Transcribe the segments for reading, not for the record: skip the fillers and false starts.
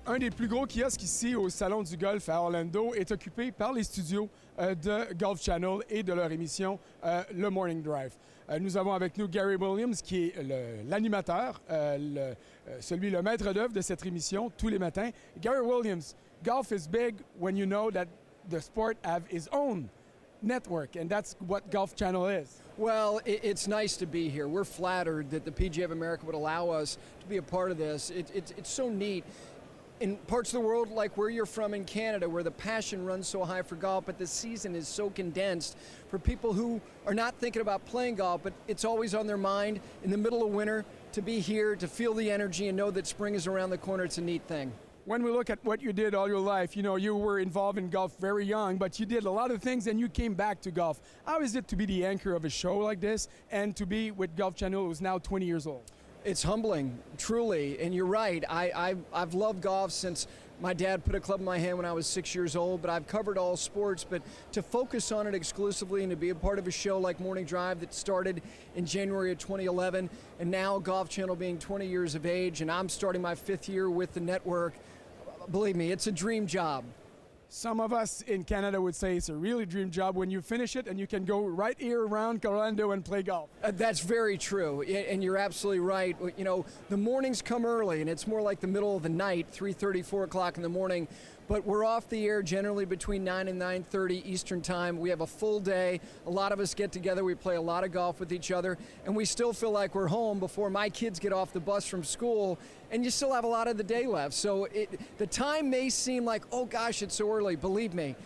Un des plus gros kiosques ici au Salon du Golf à Orlando est occupé par les studios de Golf Channel et de leur émission Le Morning Drive. Nous avons avec nous Gary Williams qui est l'animateur, le maître d'œuvre de cette émission tous les matins. Gary Williams, golf is big when you know that the sport have its own network, and that's what Golf Channel is. Well, it's nice to be here. We're flattered that the PGA of America would allow us to be a part of this. It's so neat. In parts of the world like where you're from in Canada, where the passion runs so high for golf, but the season is so condensed for people who are not thinking about playing golf, but it's always on their mind in the middle of winter to be here, to feel the energy and know that spring is around the corner. It's a neat thing. When we look at what you did all your life, you know, you were involved in golf very young, but you did a lot of things and you came back to golf. How is it to be the anchor of a show like this and to be with Golf Channel, who's now 20 years old? It's humbling, truly, and you're right. I've loved golf since my dad put a club in my hand when I was 6 years old, but I've covered all sports. But to focus on it exclusively and to be a part of a show like Morning Drive that started in January of 2011, and now Golf Channel being 20 years of age, and I'm starting my 5th year with the network, believe me, it's a dream job. Some of us in Canada would say it's a really dream job when you finish it and you can go right here around Orlando and play golf. That's very true, and you're absolutely right. You know, the mornings come early, and it's more like the middle of the night, 3:30, 4 o'clock in the morning. But we're off the air generally between 9 and 9:30 Eastern Time. We have a full day. A lot of us get together. We play a lot of golf with each other, and we still feel like we're home before my kids get off the bus from school, and you still have a lot of the day left. So the time may seem like, oh gosh, it's so early. Believe me,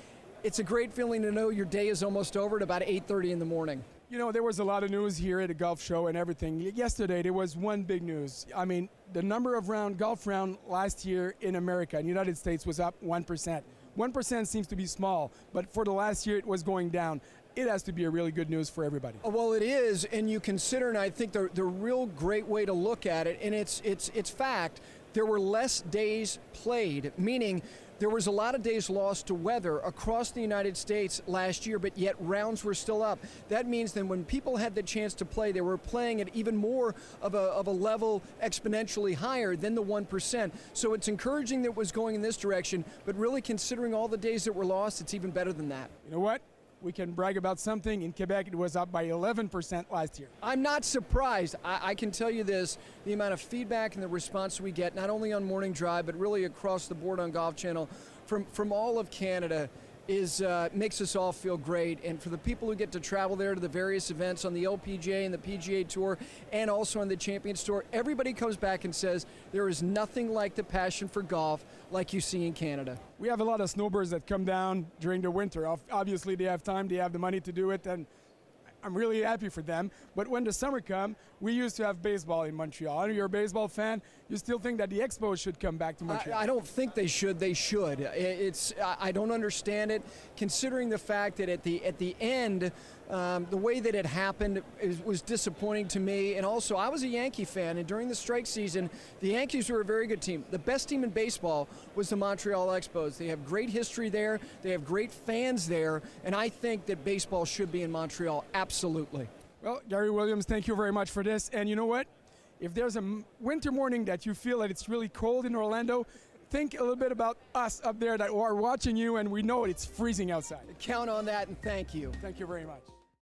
it's a great feeling to know your day is almost over at about 8:30 in the morning. You know, there was a lot of news here at the golf show and everything. Yesterday, there was one big news. I mean, the number of golf round last year in America, in the United States, was up 1%. 1% seems to be small, but for the last year, it was going down. It has to be a really good news for everybody. Well, it is, and you consider, and I think the real great way to look at it, and it's fact, there were less days played, meaning there was a lot of days lost to weather across the United States last year, but yet rounds were still up. That means then when people had the chance to play, they were playing at even more of a level exponentially higher than the 1%. So it's encouraging that it was going in this direction, but really considering all the days that were lost, it's even better than that. You know what? We can brag about something. In Quebec, it was up by 11% last year. I'm not surprised. I can tell you this, the amount of feedback and the response we get, not only on Morning Drive, but really across the board on Golf Channel, from all of Canada, makes us all feel great. And for the people who get to travel there to the various events on the LPGA and the PGA Tour and also on the Champions Tour, everybody comes back and says there is nothing like the passion for golf like you see in Canada. We have a lot of snowbirds that come down during the winter. Obviously, they have time, they have the money to do it, and I'm really happy for them. But when the summer comes, we used to have baseball in Montreal. I know you're a baseball fan. You still think that the Expos should come back to Montreal? I don't think they should. They should. I don't understand it, considering the fact that at the end, the way that it happened was disappointing to me. And also, I was a Yankee fan, and during the strike season, the Yankees were a very good team. The best team in baseball was the Montreal Expos. They have great history there. They have great fans there, and I think that baseball should be in Montreal. Absolutely. Well, Gary Williams, thank you very much for this. And you know what? If there's a winter morning that you feel that it's really cold in Orlando, think a little bit about us up there that are watching you, and we know it's freezing outside. Count on that, and thank you. Thank you very much.